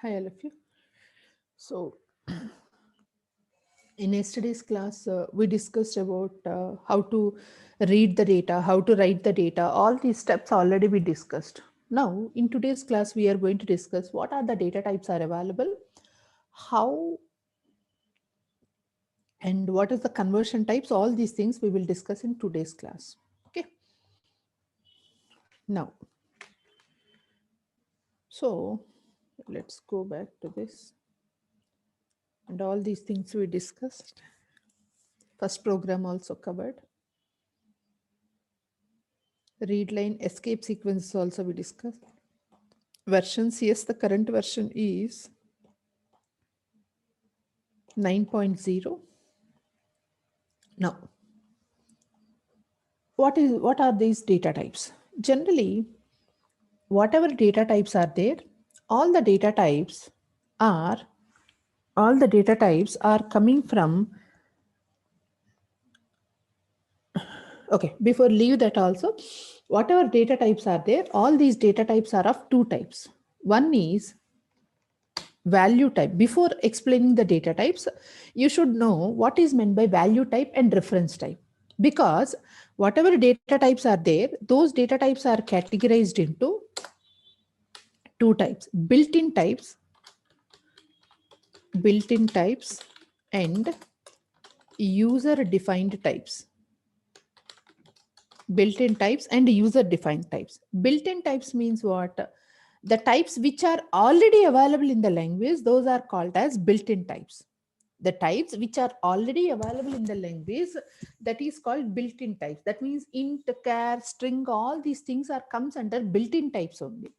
Hi, all of you. So, in yesterday's class, we discussed about how to read the data, how to write the data. All these steps already we discussed. Now, in today's class, we are going to discuss what are the data types are available, how and what is the conversion types. All these things we will discuss in today's class. Okay. Now, so let's go back to this and all these things we discussed. First program also covered. Read line escape sequence also we discussed. Versions, yes, the current version is 9.0. Now, what are these data types? Generally, whatever data types are there, all the data types are all the data types are coming from. Okay, before leave that also, whatever data types are there, all these data types are of two types. One is value type. Before explaining the data types, you should know what is meant by value type and reference type, because whatever data types are there, those data types are categorized into two types: built-in types and user defined types. Built-in types and user defined types. Built-in types means what? The types which are already available in the language, those are called as built-in types. The types which are already available in the language, that is called built-in types. That means int, char, string, all these things are comes under built-in types only.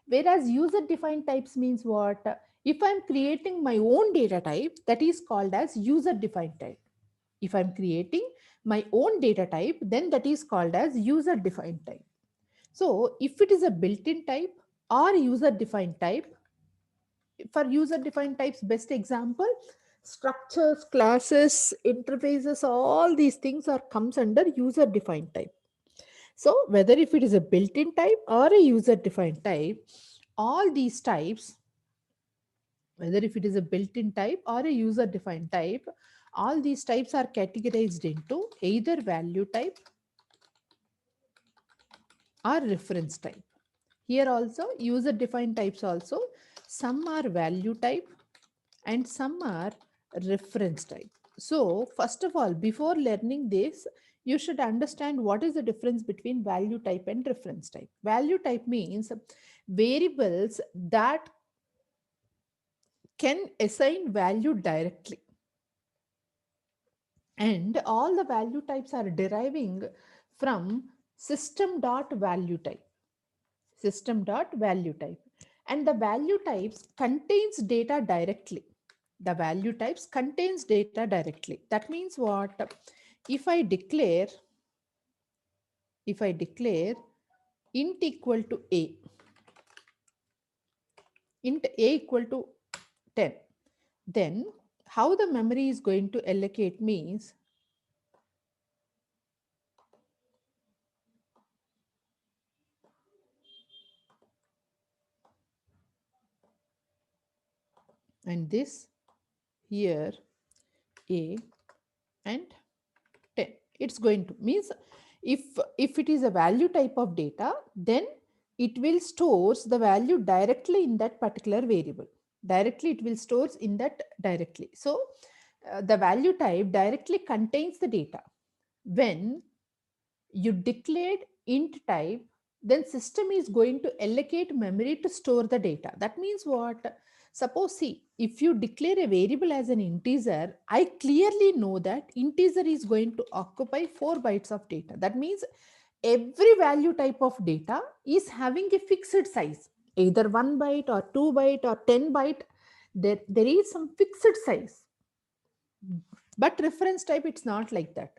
Whereas user defined types means what? If I'm creating my own data type, that is called as user defined type. If I'm creating my own data type, then that is called as user defined type. So if it is a built-in type or user defined type, for user defined types, best example, structures, classes, interfaces, all these things are comes under user defined type. So whether if it is a built-in type or a user defined type, all these types, whether if it is a built-in type or a user defined type, all these types are categorized into either value type or reference type. Here also user defined types also, some are value type and some are reference type. So first of all, before learning this, you should understand what is the difference between value type and reference type. Value type means variables that can assign value directly, and all the value types are deriving from system.value type, and the value types contains data directly. The value types contains data directly. That means what? If I declare int equal to a, int a equal to 10, then how the memory is going to allocate means, and this here a and 10, it's going to means, if it is a value type of data, then it will stores the value directly in that particular variable. Directly it will stores in that directly. So the value type directly contains the data. When you declared int type, then system is going to allocate memory to store the data. That means what? Suppose, see, if you declare a variable as an integer, I clearly know that integer is going to occupy 4 bytes of data. That means every value type of data is having a fixed size, either 1 byte or 2 byte or 10 byte. There is some fixed size. But reference type, it's not like that.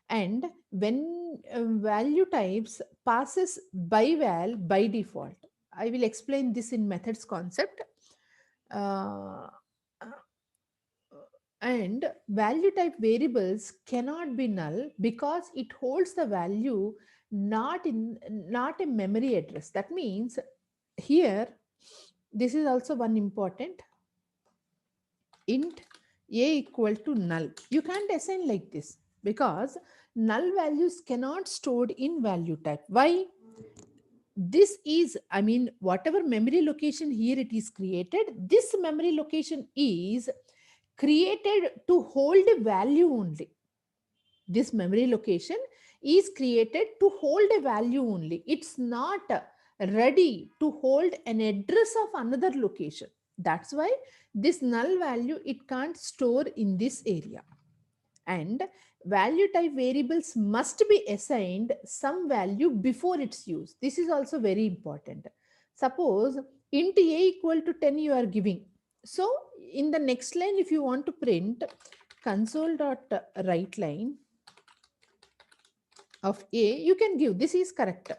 And when value types passes by val by default, I will explain this in methods concept. Uh, and value type variables cannot be null because it holds the value not a memory address. That means here This is also one important. Int a equal to null. You can't assign like this because null values cannot stored in value type. Why? This is, I mean, whatever memory location here it is created, this memory location is created to hold a value only. This memory location is created to hold a value only. It's not ready to hold an address of another location. That's why this null value it can't store in this area. And value type variables must be assigned some value before its use. This is also very important. Suppose int a equal to 10 you are giving. So in the next line, if you want to print console dot write line of a, you can give this is correct.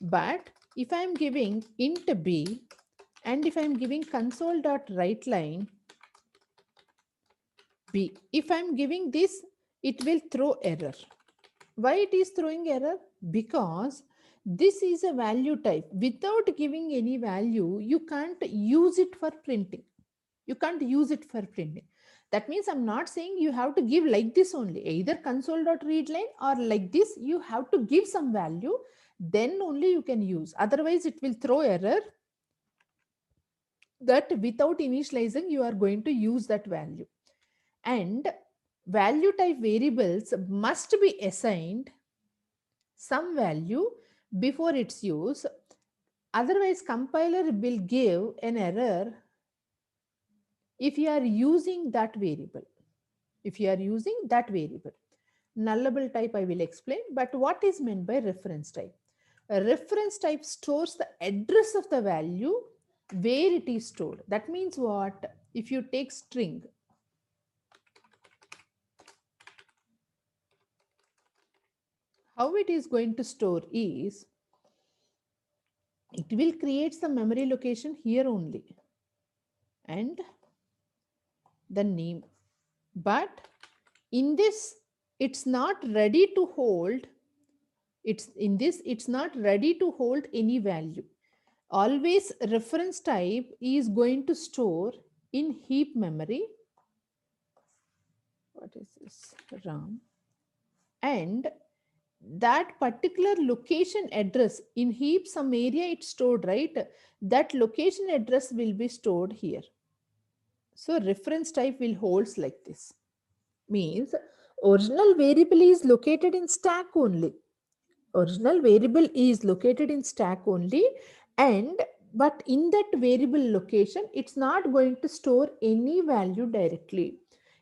But if I am giving int b and if I am giving console dot write line b, if I am giving this, it will throw error. Why it is throwing error? Because this is a value type. Without giving any value, you can't use it for printing. You can't use it for printing. That means I'm not saying you have to give like this only, either console.readline or like this. You have to give some value, then only you can use. Otherwise, it will throw error that without initializing, you are going to use that value. And value type variables must be assigned some value before its use. Otherwise, compiler will give an error if you are using that variable. If you are using that variable. Nullable type I will explain, but what is meant by reference type? A reference type stores the address of the value where it is stored. That means what? If you take string, how it is going to store is, it will create some memory location here only and the name. But in this, it's not ready to hold, it's not ready to hold any value. Always reference type is going to store in heap memory. What is this? RAM. And that particular location address in heap, some area it's stored, right? That location address will be stored here. So reference type will holds like this. Means original variable is located in stack only. Original variable is located in stack only, and but in that variable location it's not going to store any value directly.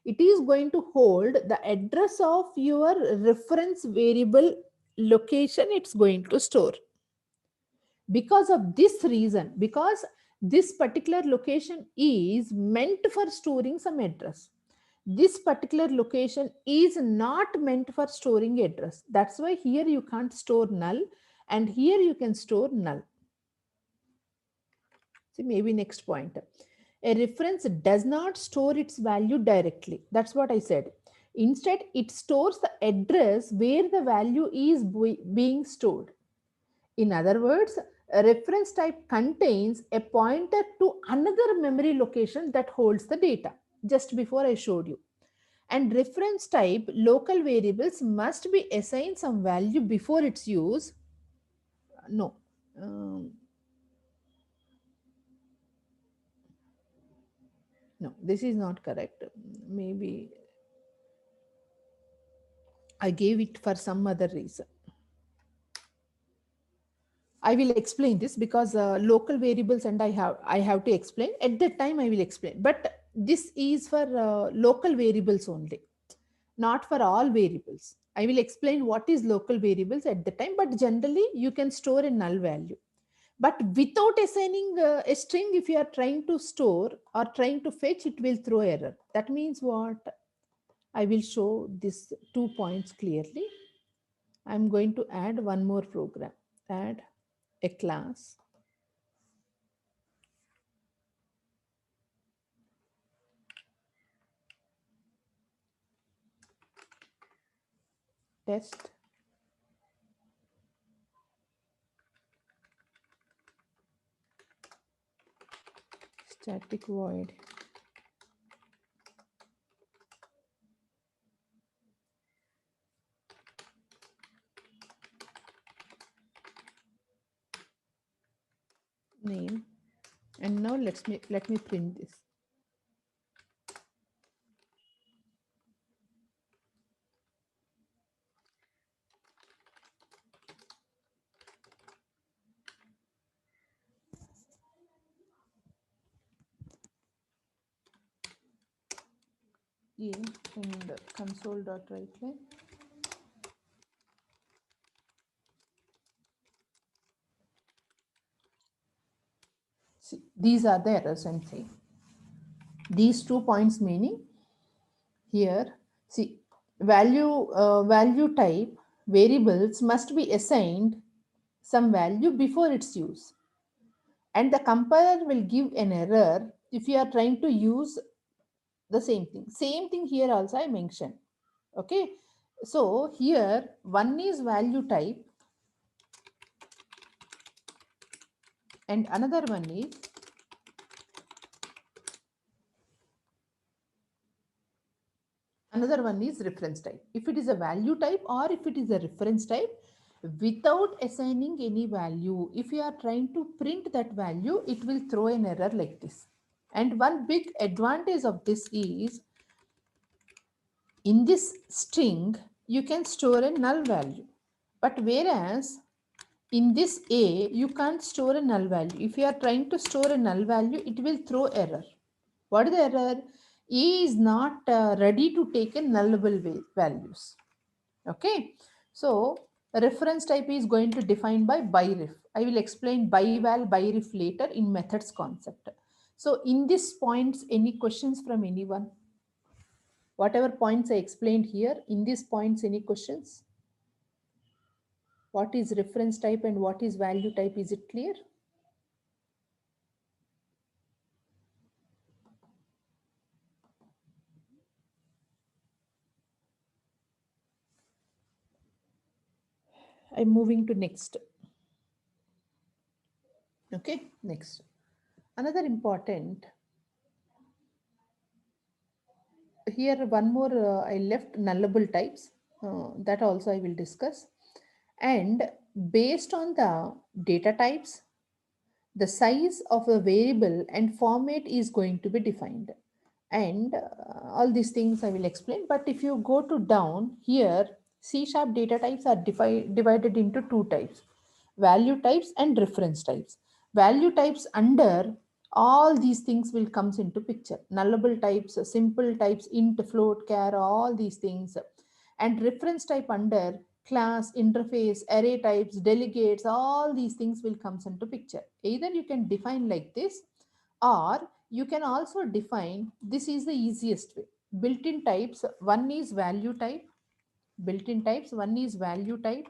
It is going to hold the address of your reference variable location, it's going to store. Because of this reason, because this particular location is meant for storing some address, this particular location is not meant for storing address. That's why here you can't store null and here you can store null. See, maybe next point. A reference does not store its value directly. That's what I said. Instead, it stores the address where the value is being stored. In other words, a reference type contains a pointer to another memory location that holds the data, just before I showed you. And reference type local variables must be assigned some value before its use. No. No, this is not correct. Maybe I gave it for some other reason. I will explain this because local variables and I have to explain. At that time I will explain. But this is for local variables only, not for all variables. I will explain what is local variables at the time, but generally you can store a null value. But without assigning a string, if you are trying to store or trying to fetch, it will throw error. That means what? I will show these 2 points clearly. I'm going to add one more program. Add a class test. static void name, and now let me print this. Yeah, and console.writeline. See, these are the errors I'm saying. These 2 points meaning here, see, value type variables must be assigned some value before its use. And the compiler will give an error if you are trying to use the same thing. Same thing here also I mentioned. Okay. So here one is value type and another one is reference type. If it is a value type or if it is a reference type, without assigning any value, if you are trying to print that value, it will throw an error like this. And one big advantage of this is, in this string, you can store a null value. But whereas in this A, you can't store a null value. If you are trying to store a null value, it will throw error. What is the error? A is not ready to take a nullable values. Okay. So reference type is going to define by byref. I will explain byval, byref later in methods concept. So in this points, any questions from anyone? Whatever points I explained here, in these points, any questions? What is reference type and what is value type? Is it clear? I'm moving to next. Okay, next. Another important, here one more I left nullable types, that also I will discuss. And based on the data types, the size of the variable and format is going to be defined. And all these things I will explain. But if you go to down here, C# data types are divided into two types: value types and reference types. Value types under all these things will comes into picture: nullable types, simple types, int, float, char, all these things. And reference type under class, interface, array types, delegates, all these things will comes into picture. Either you can define like this, or you can also define, this is the easiest way. Built-in types, one is value type. Built-in types, one is value type.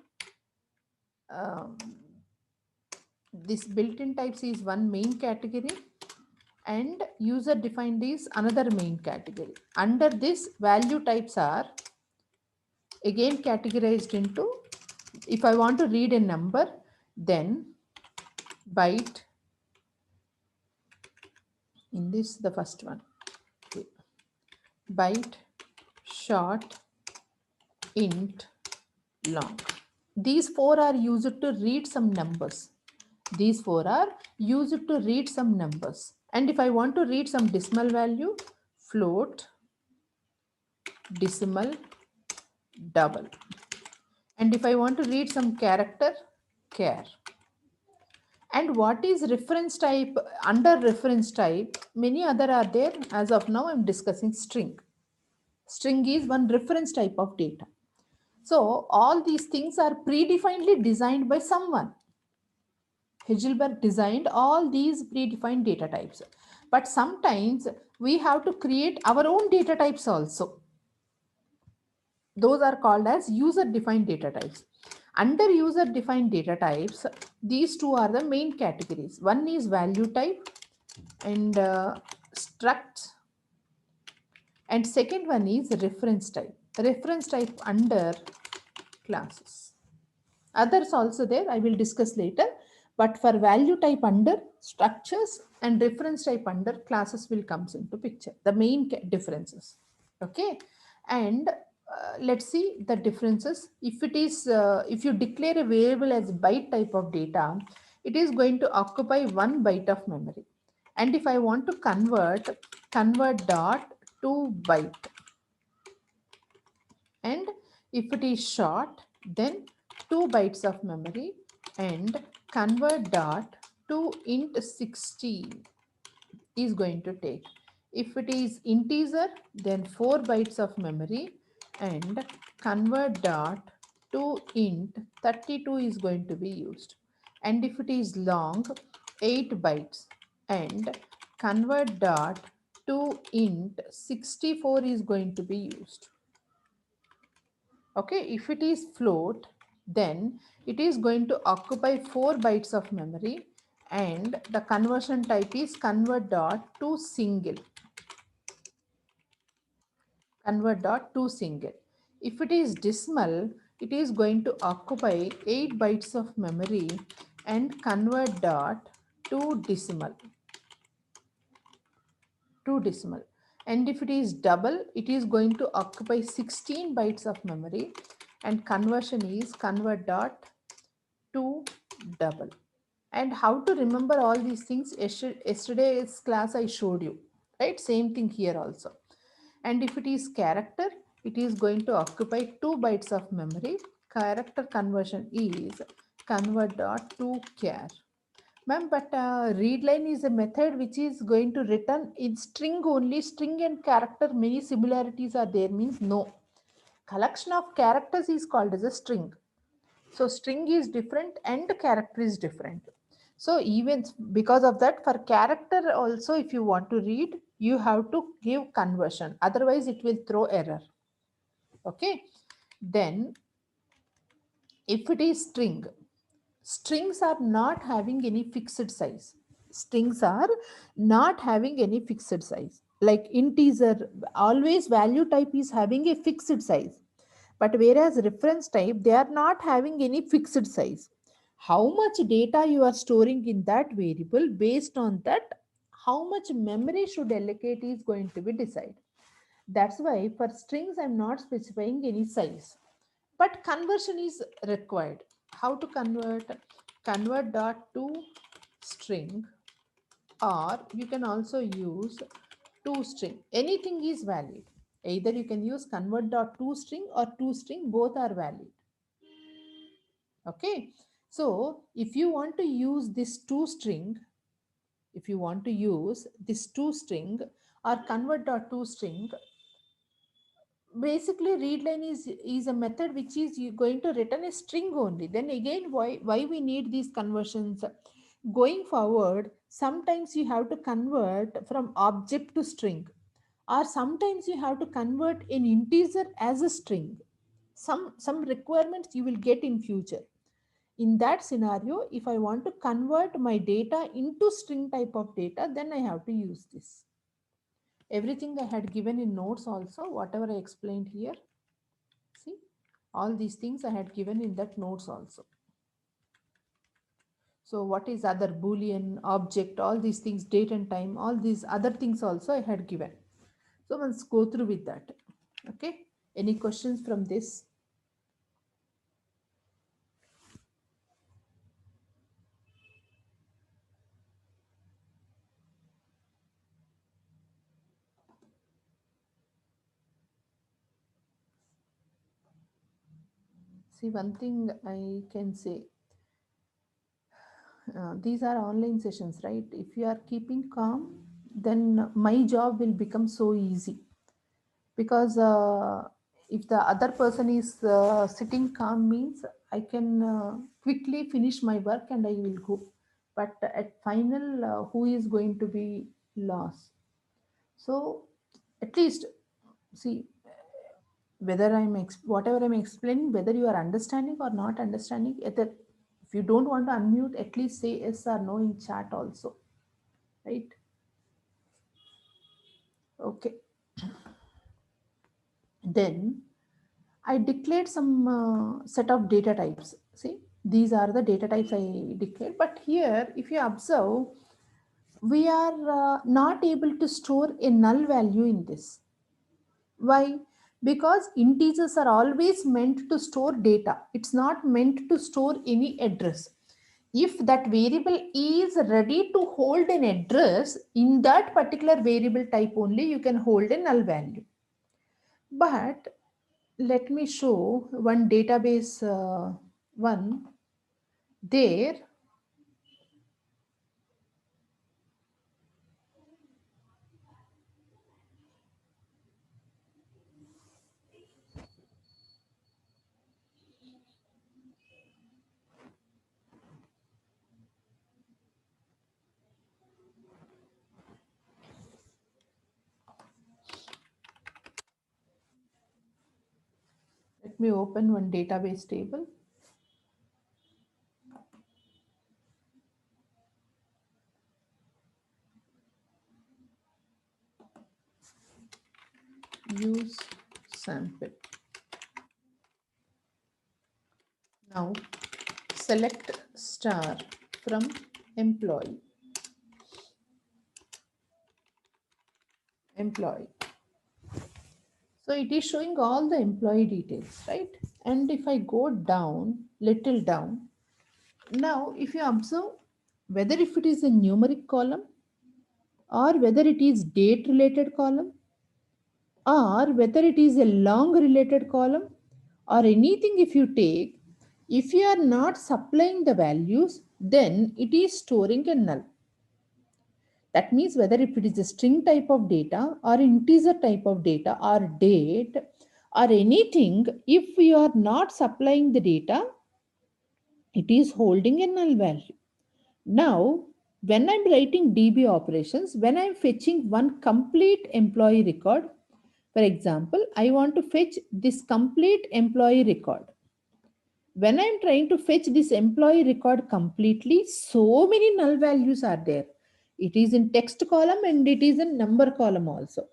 Um, this built-in types is one main category, and user defined is another main category. Under this, value types are again categorized into, if I want to read a number, then byte, in this the first one, okay. Byte, short, int, long. These four are used to read some numbers. These four are used to read some numbers. And if I want to read some decimal value, float, decimal, double. And if I want to read some character, char. And what is reference type? Under reference type, many other are there. As of now, I'm discussing string. String is one reference type of data. So all these things are predefinedly designed by someone. Heidelberg designed all these predefined data types. But sometimes we have to create our own data types also. Those are called as user-defined data types. Under user-defined data types, these two are the main categories. One is value type and struct, and second one is reference type. Reference type under classes. Others also there, I will discuss later. But for value type under, structures and reference type under classes will comes into picture, the main differences. Okay. And let's see the differences. If it is if you declare a variable as byte type of data, it is going to occupy 1 byte of memory. And if I want to convert dot to byte, and if it is short, then 2 bytes of memory, and convert dot to int 16 is going to take. If it is integer, then 4 bytes of memory, and convert dot to int 32 is going to be used. And if it is long, 8 bytes, and convert dot to int 64 is going to be used. Okay, if it is float, then it is going to occupy 4 bytes of memory, and the conversion type is convert dot to single. Convert dot to single. If it is decimal, it is going to occupy 8 bytes of memory, and convert dot to decimal. To decimal. And if it is double, it is going to occupy 16 bytes of memory, and conversion is convert dot to double. And how to remember all these things, yesterday's class I showed you, right? Same thing here also. And if it is character, it is going to occupy 2 bytes of memory. Character conversion is convert dot to char. Ma'am, but read line is a method which is going to return in string only. String and character many similarities are there, means no. Collection of characters is called as a string. So string is different and character is different. So even because of that, for character also, if you want to read, you have to give conversion. Otherwise, it will throw error. Okay. Then if it is string, strings are not having any fixed size. Strings are not having any fixed size. Like integer, always value type is having a fixed size. But whereas reference type, they are not having any fixed size. How much data you are storing in that variable, based on that, how much memory should allocate is going to be decided. That's why for strings, I'm not specifying any size. But conversion is required. How to convert? Convert dot to string, or you can also use toString. Anything is valid. Either you can use convert dot toString or toString, both are valid. Okay. So if you want to use this toString, if you want to use this toString or convert dot toString, basically readline is a method which is you going to return a string only. Then again, why we need these conversions? Going forward, sometimes you have to convert from object to string, or sometimes you have to convert an integer as a string. Some requirements you will get in future. In that scenario, if I want to convert my data into string type of data, then I have to use this. Everything I had given in notes also, whatever I explained here. See, all these things I had given in that notes also. So what is other Boolean, object, all these things, date and time, all these other things also I had given. So let's go through with that. Okay. Any questions from this? See, one thing I can say, these are online sessions, right? If you are keeping calm, then my job will become so easy. Because if the other person is sitting calm, means I can quickly finish my work and I will go. But at final, who is going to be lost? So at least see, whether whatever I'm explaining, whether you are understanding or not understanding, either if you don't want to unmute, at least say yes or no in chat also, right? Okay. Then I declared some set of data types. See, these are the data types I declared. But here, if you observe, we are not able to store a null value in this. Why? Because integers are always meant to store data. It's not meant to store any address. If that variable is ready to hold an address, in that particular variable type only you can hold a null value. But let me show one database one there. Let me open one database table. Use sample. Now select star from employee. So it is showing all the employee details, right? And if I go down, little down, now if you observe whether if it is a numeric column or whether it is date related column or whether it is a long related column or anything, if you take, if you are not supplying the values, then it is storing a null. That means whether if it is a string type of data or integer type of data or date or anything, if we are not supplying the data, it is holding a null value. Now, when I'm writing DB operations, when I'm fetching one complete employee record, for example, I want to fetch this complete employee record. When I'm trying to fetch this employee record completely, so many null values are there. It is in text column and it is in number column also.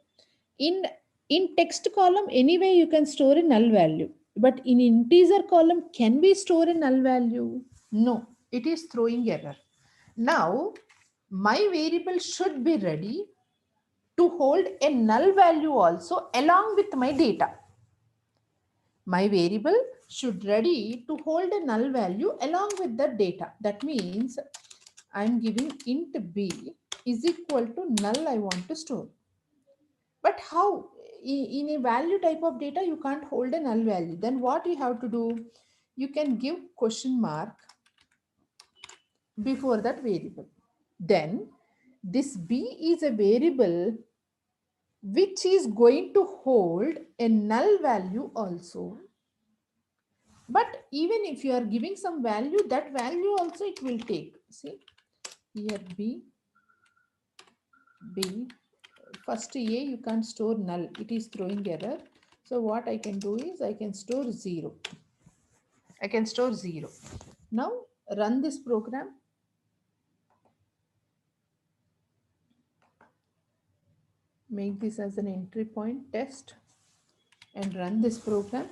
In, in text column, anyway, you can store a null value. But in integer column, can we store a null value? No, it is throwing error. Now, my variable should be ready to hold a null value also along with my data. My variable should ready to hold a null value along with the data. That means I'm giving int b is equal to null I want to store. But how? In a value type of data, you can't hold a null value. Then what you have to do? You can give question mark before that variable. Then this b is a variable which is going to hold a null value also. But even if you are giving some value, that value also it will take. See here b, first a you can't store null, it is throwing error. So what I can do is I can store 0. Now run this program. Make this as an entry point test and run this program.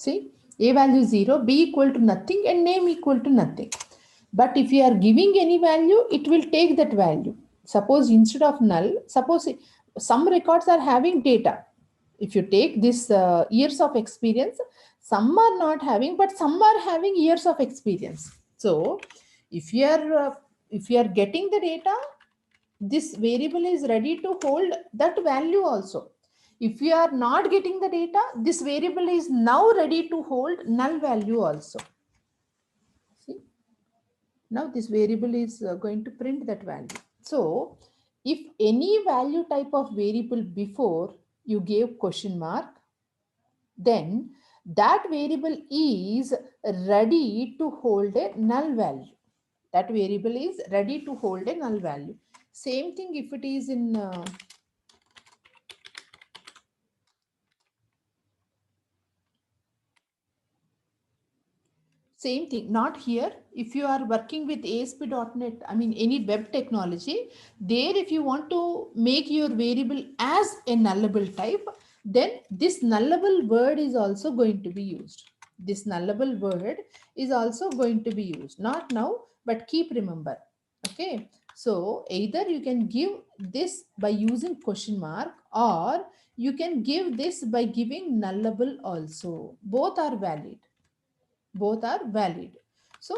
See, a value 0, b equal to nothing and name equal to nothing. But if you are giving any value, it will take that value. Suppose instead of null, suppose some records are having data. If you take this years of experience, some are not having, but some are having years of experience. So if you are getting the data, this variable is ready to hold that value also. If you are not getting the data, this variable is now ready to hold null value also. See, now this variable is going to print that value. So if any value type of variable before you gave question mark, then that variable is ready to hold a null value. That variable is ready to hold a null value. Same thing if it is in same thing, not here. If you are working with ASP.NET, I mean any web technology, there if you want to make your variable as a nullable type, then this nullable word is also going to be used. This nullable word is also going to be used, not now, but keep remember. Okay, so either you can give this by using question mark, or you can give this by giving nullable also. Both are valid. Both are valid. So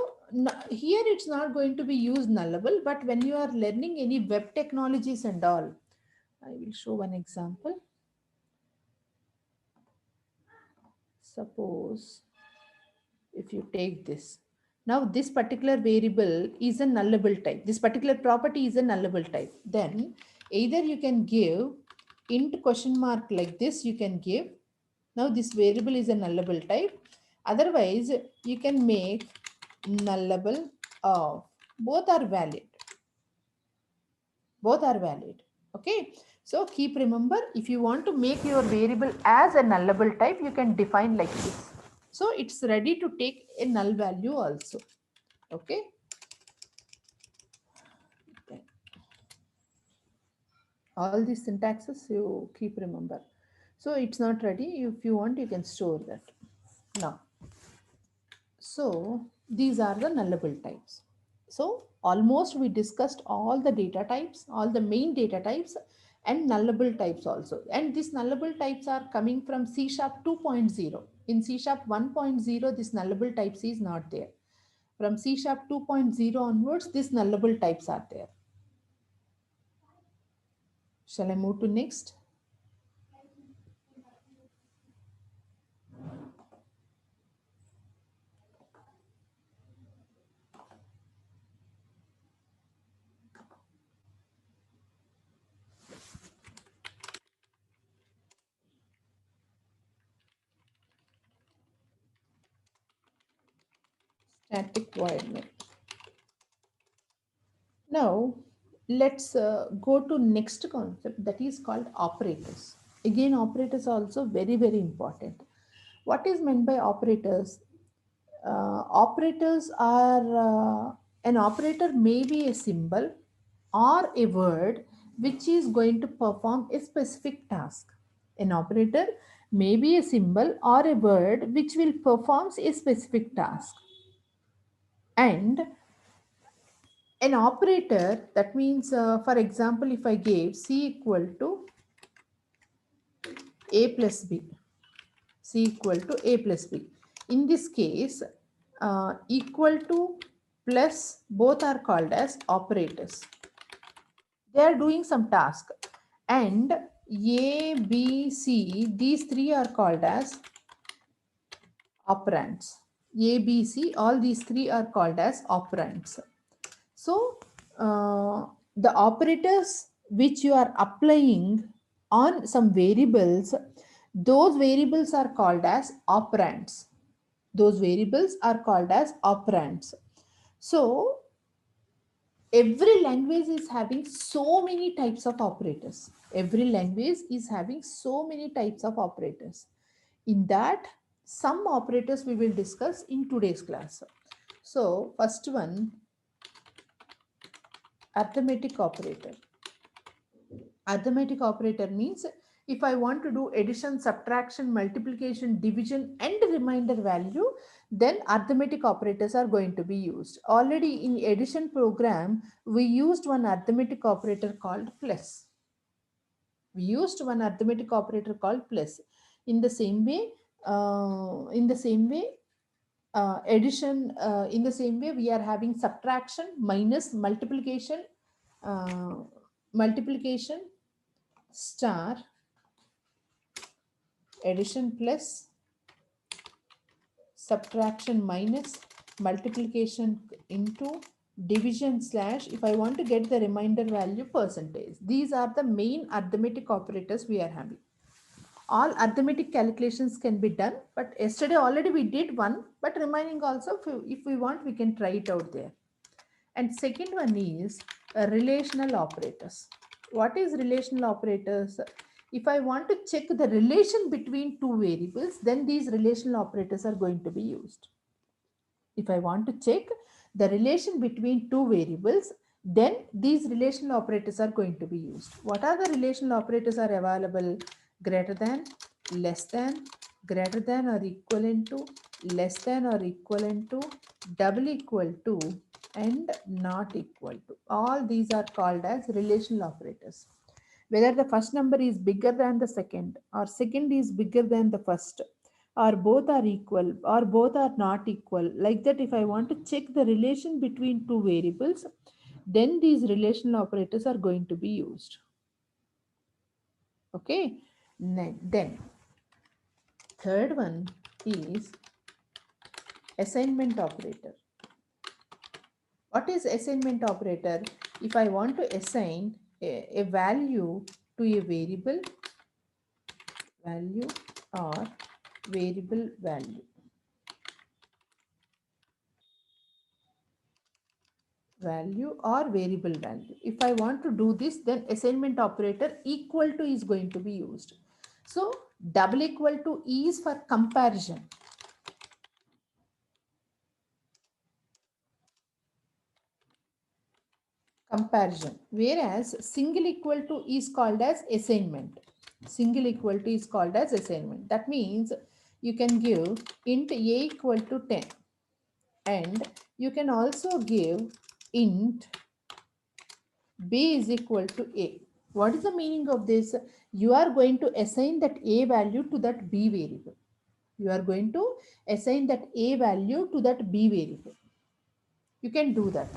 here it's not going to be used nullable, but when you are learning any web technologies and all, I will show one example. Suppose if you take this, now this particular variable is a nullable type, this particular property is a nullable type, then either you can give int question mark like this, you can give, now this variable is a nullable type, otherwise you can make nullable of. Both are valid. Both are valid. Okay, so keep remember, if you want to make your variable as a nullable type, you can define like this. So it's ready to take a null value also. Okay. All these syntaxes you keep remember. So it's not ready. If you want, you can store that. Now, so these are the nullable types. So almost we discussed all the data types, all the main data types and nullable types also. And these nullable types are coming from C# 2.0. In C# 1.0, this nullable types is not there. From C# 2.0 onwards, these nullable types are there. Shall I move to next? Static void main. Now, let's go to next concept, that is called operators. Again, operators are also very, very important. What is meant by operators? Operators are, an operator may be a symbol or a word which is going to perform a specific task. An operator may be a symbol or a word which will perform a specific task. And an operator, that means, for example, if I gave C equal to A plus B, C equal to A plus B. In this case, equal to plus, both are called as operators. They are doing some task. And A, B, C, these three are called as operands. A, B, C, all these three are called as operands. So, the operators which you are applying on some variables, those variables are called as operands. Those variables are called as operands. So, every language is having so many types of operators. Every language is having so many types of operators. In that, some operators we will discuss in today's class. So, first one, arithmetic operator. Arithmetic operator means if I want to do addition, subtraction, multiplication, division and remainder value, then arithmetic operators are going to be used. Already in addition program, we used one arithmetic operator called plus. We used one arithmetic operator called plus. In the same way, addition, in the same way, we are having subtraction, minus, multiplication, uh, multiplication, star, addition plus, subtraction minus, multiplication into, division slash, if I want to get the remainder value, percentage. These are the main arithmetic operators we are having. All arithmetic calculations can be done, but yesterday already we did one, but remaining also, if we want, we can try it out there. And second one is relational operators. What is relational operators? If I want to check the relation between two variables, then these relational operators are going to be used. If I want to check the relation between two variables, then these relational operators are going to be used. What are the relational operators are available? greater than, less than, greater than or equivalent to, less than or equivalent to, double equal to, and not equal to. All these are called as relational operators. Whether the first number is bigger than the second, or second is bigger than the first, or both are equal, or both are not equal. Like that, if I want to check the relation between two variables, then these relational operators are going to be used. Okay. Then third one is assignment operator. What is assignment operator? If I want to assign a value to a variable value or variable value, value or variable value. If I want to do this, then assignment operator equal to is going to be used. So double equal to is for comparison. Comparison. Whereas single equal to is called as assignment. Single equal to is called as assignment. That means you can give int a equal to 10, and you can also give int b is equal to a. What is the meaning of this? You are going to assign that a value to that b variable. You are going to assign that a value to that b variable. You can do that.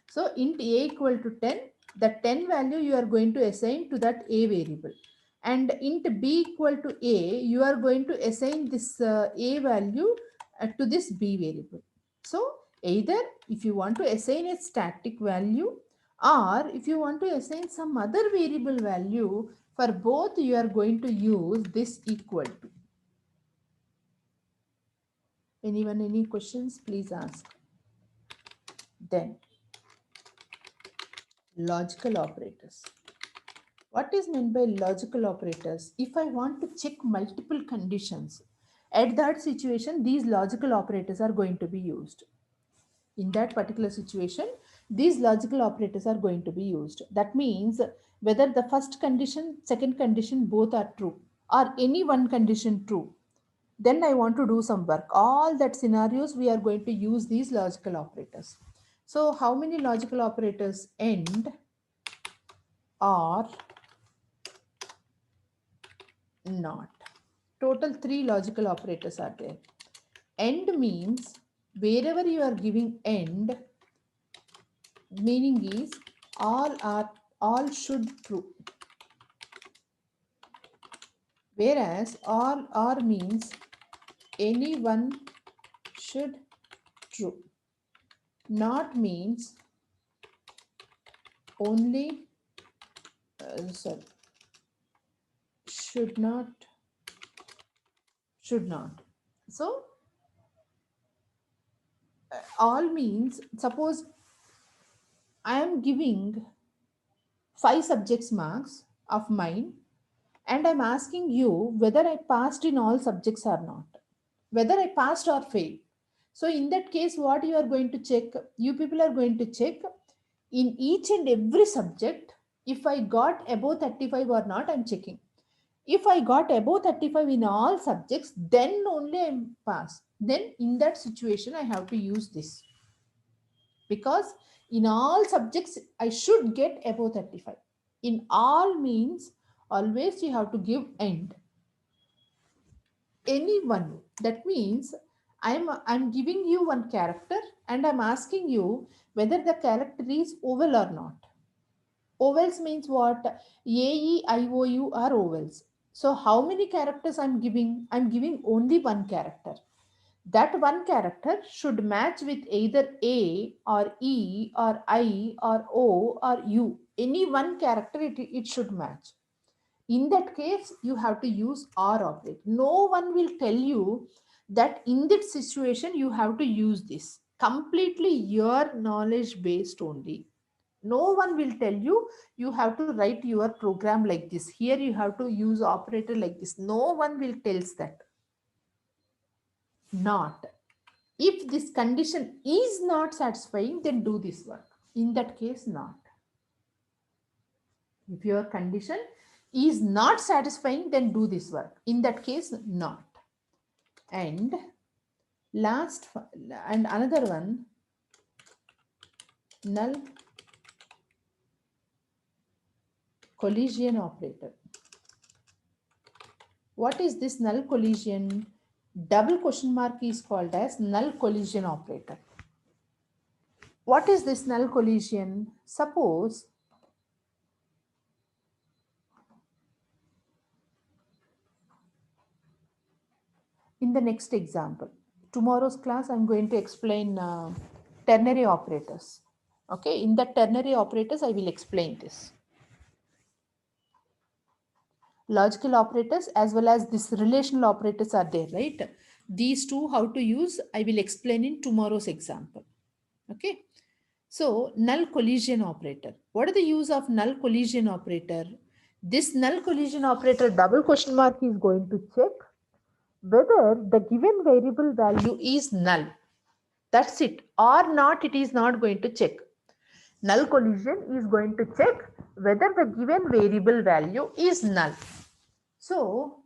So int a equal to 10, the 10 value you are going to assign to that a variable. And int b equal to a, you are going to assign this a value to this b variable. So either if you want to assign a static value, or if you want to assign some other variable value, for both you are going to use this equal to. Anyone, any questions? Please ask. Then logical operators. What is meant by logical operators? If I want to check multiple conditions, at that situation, these logical operators are going to be used. In that particular situation, these logical operators are going to be used. That means whether the first condition, second condition, both are true, or any one condition true, then I want to do some work. All that scenarios, we are going to use these logical operators. So how many logical operators? And, or, not. Total 3 logical operators are there. And means wherever you are giving and, meaning is all should true. Whereas or means anyone should true. Not means only sorry, should not, should not. So all means, suppose I am giving 5 subjects marks of mine, and I'm asking you whether I passed in all subjects or not, whether I passed or failed. So in that case, what you are going to check? You people are going to check in each and every subject, if I got above 35 or not, I'm checking. If I got above 35 in all subjects, then only I'm pass. Then in that situation, I have to use this, because in all subjects I should get above 35. In all means always you have to give end. Anyone, that means I'm giving you one character, and I'm asking you whether the character is oval or not. Ovals means what? A, E, I, O, U are ovals. So how many characters I'm giving? I'm giving only one character. That one character should match with either A or E or I or O or U. Any one character, it should match. In that case, you have to use or operator. No one will tell you that in that situation you have to use this. Completely your knowledge based only. No one will tell you you have to write your program like this. Here you have to use operator like this. No one will tells that. Not. If this condition is not satisfying, then do this work. In that case, not. If your condition is not satisfying, then do this work. In that case, not. And last, and another one, null collision operator. What is this null collision? Double question mark is called as null collision operator. What is this null collision? Suppose in the next example, tomorrow's class, I'm going to explain ternary operators. Okay, in the ternary operators, I will explain this. Logical operators as well as this relational operators are there, right? These two, how to use, I will explain in tomorrow's example. Okay. So null collision operator. What are the use of null collision operator? This null collision operator double question mark is going to check whether the given variable value is null. That's it. Or not, it is not going to check. Null collision is going to check whether the given variable value is null. So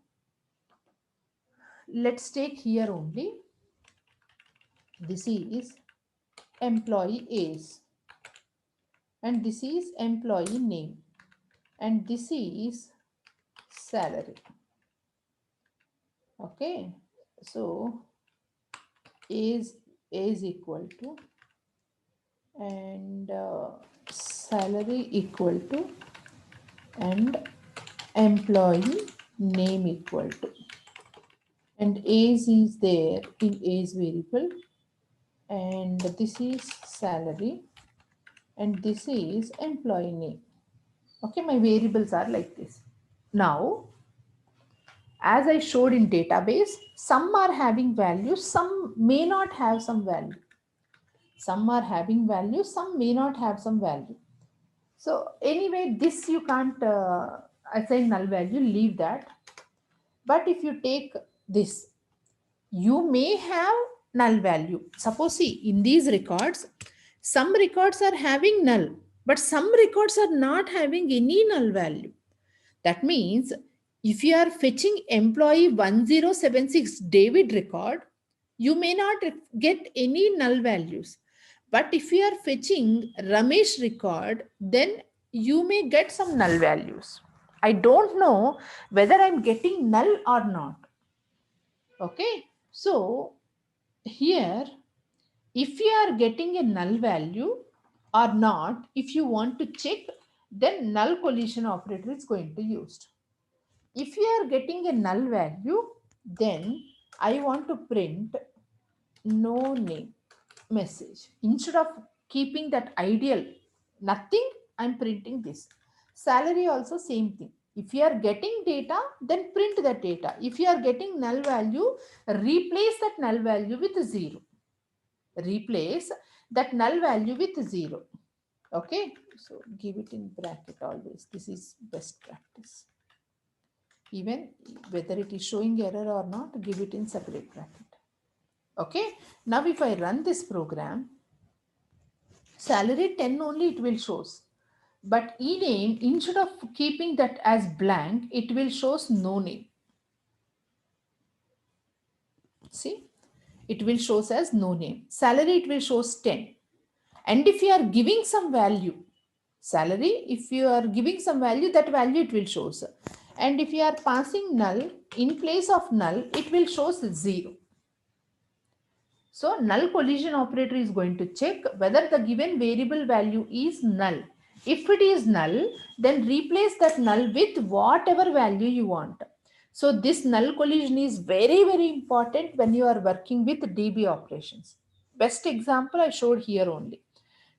let's take here only. This is employee A's and this is employee name and this is salary. Okay, so A is equal to and salary equal to and employee name equal to, and A's is there in A's variable and this is salary and this is employee name. Okay, my variables are like this. Now, as I showed in database, some are having value, some may not have some value. Some are having value, some may not have some value. So anyway, this you can't assign null value, leave that. But if you take this, you may have null value. Suppose see, in these records, some records are having null, but some records are not having any null value. That means if you are fetching employee 1076 David record, you may not get any null values. But if you are fetching Ramesh record, then you may get some null values. I don't know whether I'm getting null or not. Okay, so here, if you are getting a null value or not, if you want to check, then null collision operator is going to be used. If you are getting a null value, then I want to print no name message. Instead of keeping that ideal, nothing, I'm printing this. Salary also same thing. If you are getting data, then print that data. If you are getting null value, replace that null value with 0. Replace that null value with 0. Okay, so give it in bracket always. This is best practice. Even whether it is showing error or not, give it in separate bracket. Okay, now if I run this program, salary 10 only it will shows, but e-name, instead of keeping that as blank, it will shows no name. See, it will shows as no name. Salary it will shows 10. And if you are giving some value, salary, if you are giving some value, that value it will shows. And if you are passing null, in place of null, it will shows 0. So null collision operator is going to check whether the given variable value is null. If it is null, then replace that null with whatever value you want. So this null collision is very, very important when you are working with DB operations. Best example I showed here only.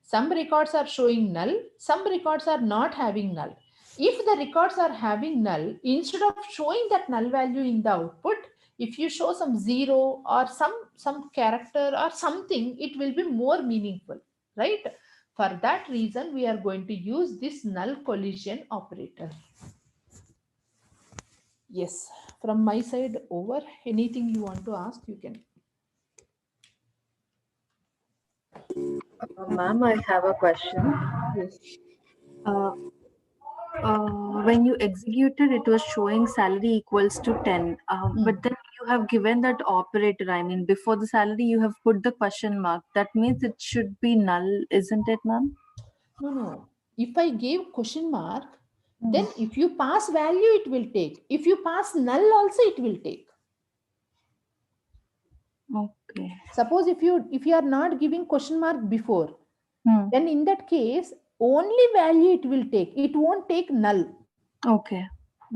Some records are showing null, some records are not having null. If the records are having null, instead of showing that null value in the output, if you show some 0 or some character or something, it will be more meaningful, right? For that reason, we are going to use this null collision operator. Yes, from my side over. Anything you want to ask, you can. Ma'am, I have a question. Yes. Uh, When you executed, it was showing salary equals to 10. But Hmm. then you have given that operator. I mean, before the salary, you have put the question mark. That means it should be null, isn't it, ma'am? No, no. If I gave question mark, Hmm. then if you pass value, it will take. If you pass null also, it will take. Okay. Suppose if you are not giving question mark before, Hmm. then in that case, only value it will take. It won't take null. Okay.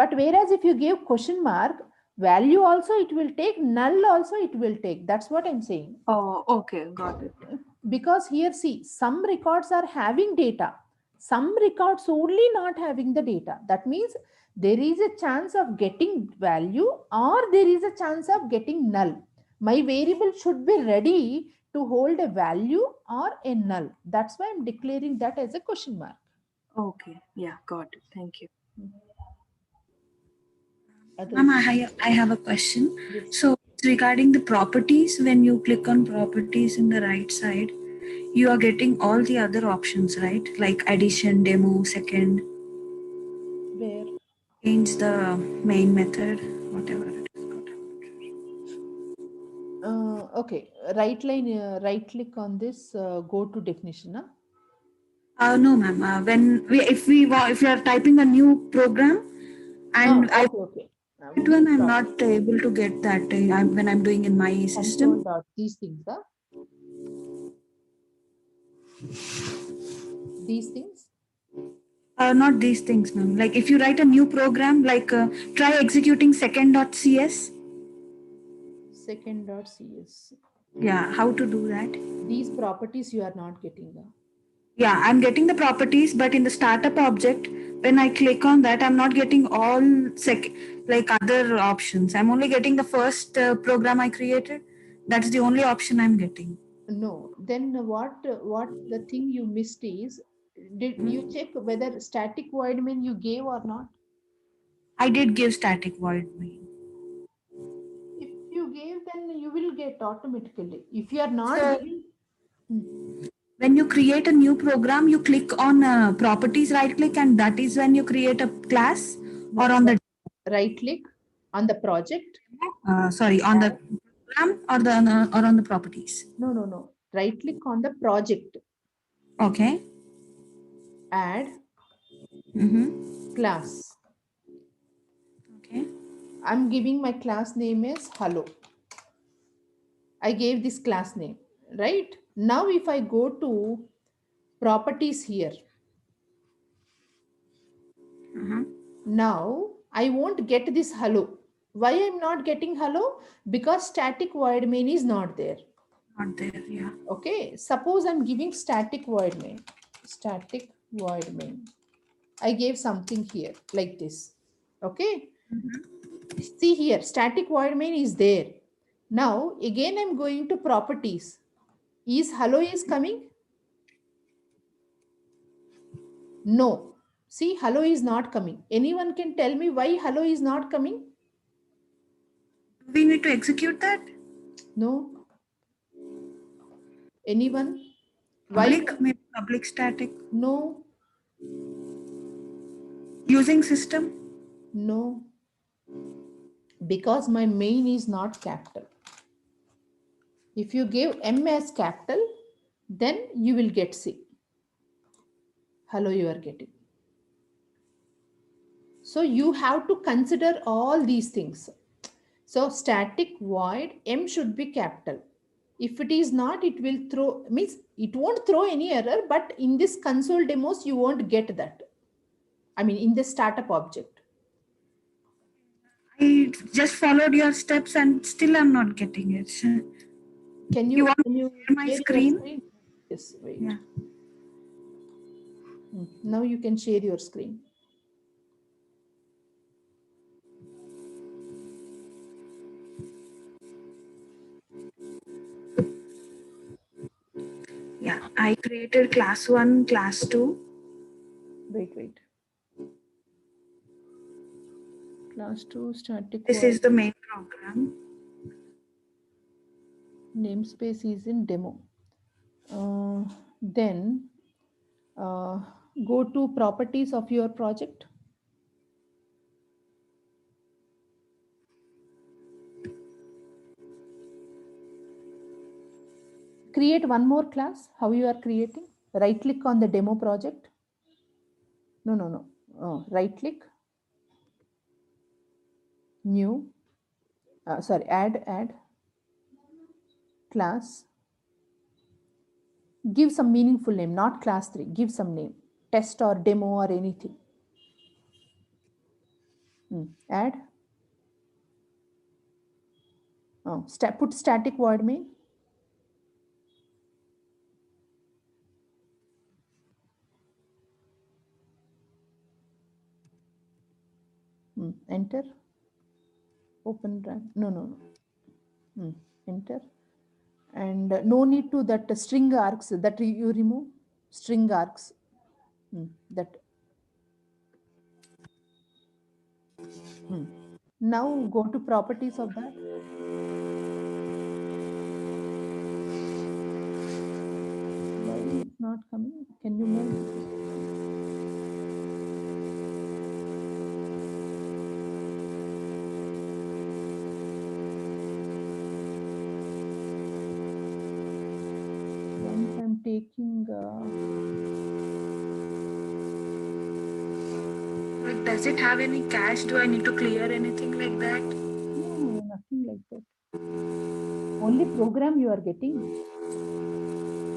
But whereas if you give question mark, value also it will take, null also it will take. That's what I'm saying. Oh, okay. Got it. Because here see, some records are having data, some records only not having the data. That means there is a chance of getting value or there is a chance of getting null. My variable should be ready to hold a value or a null. That's why I'm declaring that as a question mark. Okay. Yeah, got it. Thank you. Ma'am, Others? I have a question. Yes. So, regarding the properties, when you click on properties in the right side, you are getting all the other options, right? Like addition, demo, second, Where? change the main method, whatever it is called. Okay, right line, right click on this, go to definition. Huh? No, ma'am. If we are typing a new program, Ah, and I okay, okay. that These one, I'm properties, not able to get that when I'm doing in my console system. dot these things, huh? These things, Not these things, ma'am. Like if you write a new program, like try executing second.cs. second dot cs. Yeah, how to do that? These properties you are not getting. Yeah, I'm getting the properties, but in the startup object, when I click on that, I'm not getting all like other options. I'm only getting the first program I created. That's the only option I'm getting. No, then what the thing you missed is, did you Hmm? check whether static void main you gave or not? I did give static void main. If you gave, then you will get automatically. If you are not So giving, hmm, when you create a new program, you click on properties, right click, and that is when you create a class, no, or on the right click on the project. sorry, on the program, or on the properties. No, no, no. Right click on the project, Okay. add Mm-hmm. class. Okay. I'm giving my class name is hello. I gave this class name, right? Now, if I go to properties here, Uh-huh. now I won't get this hello. Why I'm not getting hello? Because static void main is not there. Not there. Yeah. Okay, suppose I'm giving static void main. Static void main. I gave something here like this. Okay, see here, static void main is there. Now, again, I'm going to properties. Is hello is coming? No. See, hello is not coming. Anyone can tell me why hello is not coming? Do we need to execute that? No. Anyone? Why? Public, maybe public static. No. Using system. No. Because my main is not capital. If you give M as capital, then you will get C. Hello, you are getting. So you have to consider all these things. So static void M should be capital. If it is not, it will throw, means it won't throw any error, but in this console demos, you won't get that. I mean, in the startup object. I just followed your steps and still I'm not getting it. Can You you want can to you share my share your screen? screen? Yes, wait. Yeah. Now you can share your screen. Yeah. I created class 1, class 2. Wait, wait. Class 2 static This void is the main program. namespace is in demo. Then uh, go to properties of your project. Create one more class. How you are creating? Right click on the demo project. No. Right click, new, sorry, add class. Give some meaningful name, not class 3. Give some name, test or demo or anything. Add. Put static void main. Enter. Open rank. No. Enter. And no need to that string arcs that you remove. String arcs. That. Now go to properties of that. Why it's not coming? Can you move this system? Once I'm taking. Like, does it have any cache? Do I need to clear anything like that? No, nothing like that. Only program you are getting.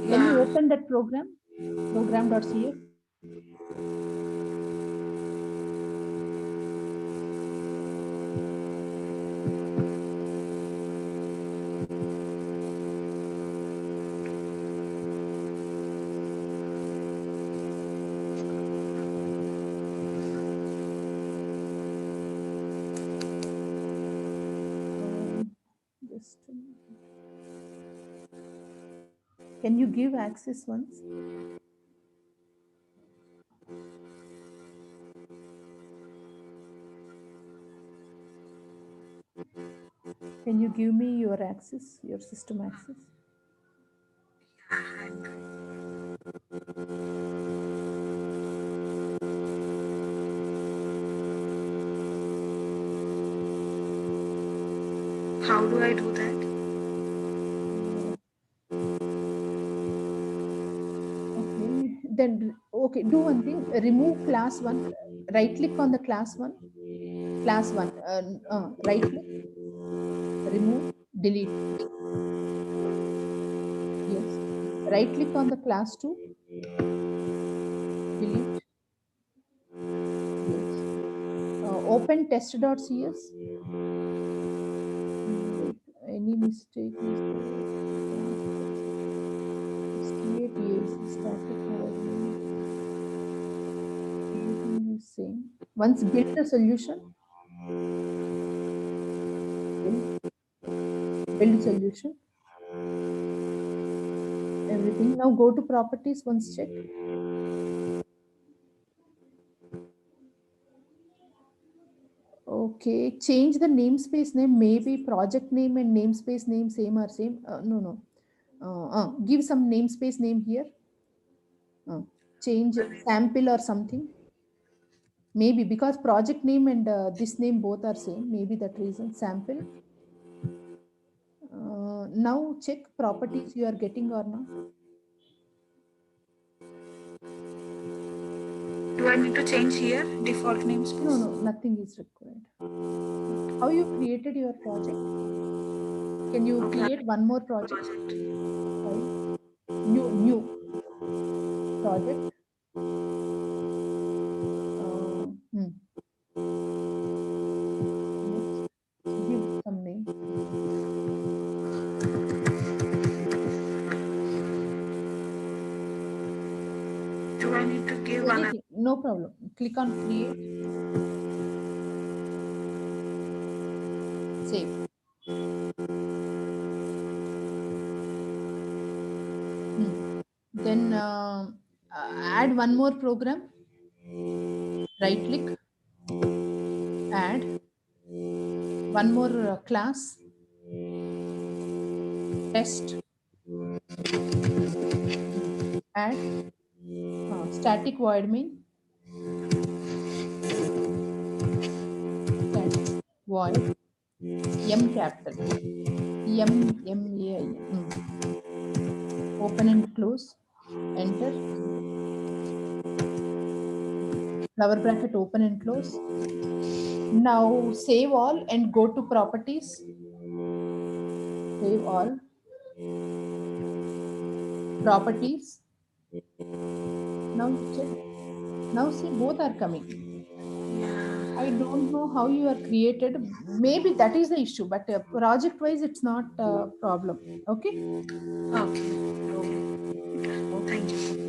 Yeah. Can you open that program? Program.cs. Just can you give access once? Can you give me your access, your system access? How do I do that? Okay, then okay, do one thing. Remove class 1. Right click on the class 1. Class 1. Right click. Remove. Delete. Yes. Right click on the class 2. Delete. Yes. Open test.cs. Wait, any mistake is there? Let's create AC static void main. Everything is same. Once build the solution. Build solution. Everything. Now go to properties. Once check. Okay, change the namespace name. Maybe project name and namespace name same or same. No. Give some namespace name here. Change sample or something. Maybe because project name and this name both are same. Maybe that reason. Sample. Now check properties you are getting or not. Do I need to change here default namespace? No, nothing is required. How you created your project? Can you create one more project? File. New project. Next, give some name. Do I need to give one? Anything, no problem. Click on create. Save. Then add one more program. Right click. Add one more class. Test. Add static void main. Static void M capital. M A I. open and close, enter, flower bracket open and close. Now save all and go to properties, save all, properties. Now check, now see both are coming. I don't know how you are created, maybe that is the issue, but project wise it's not a problem. Okay. Okay. Oh, thank you.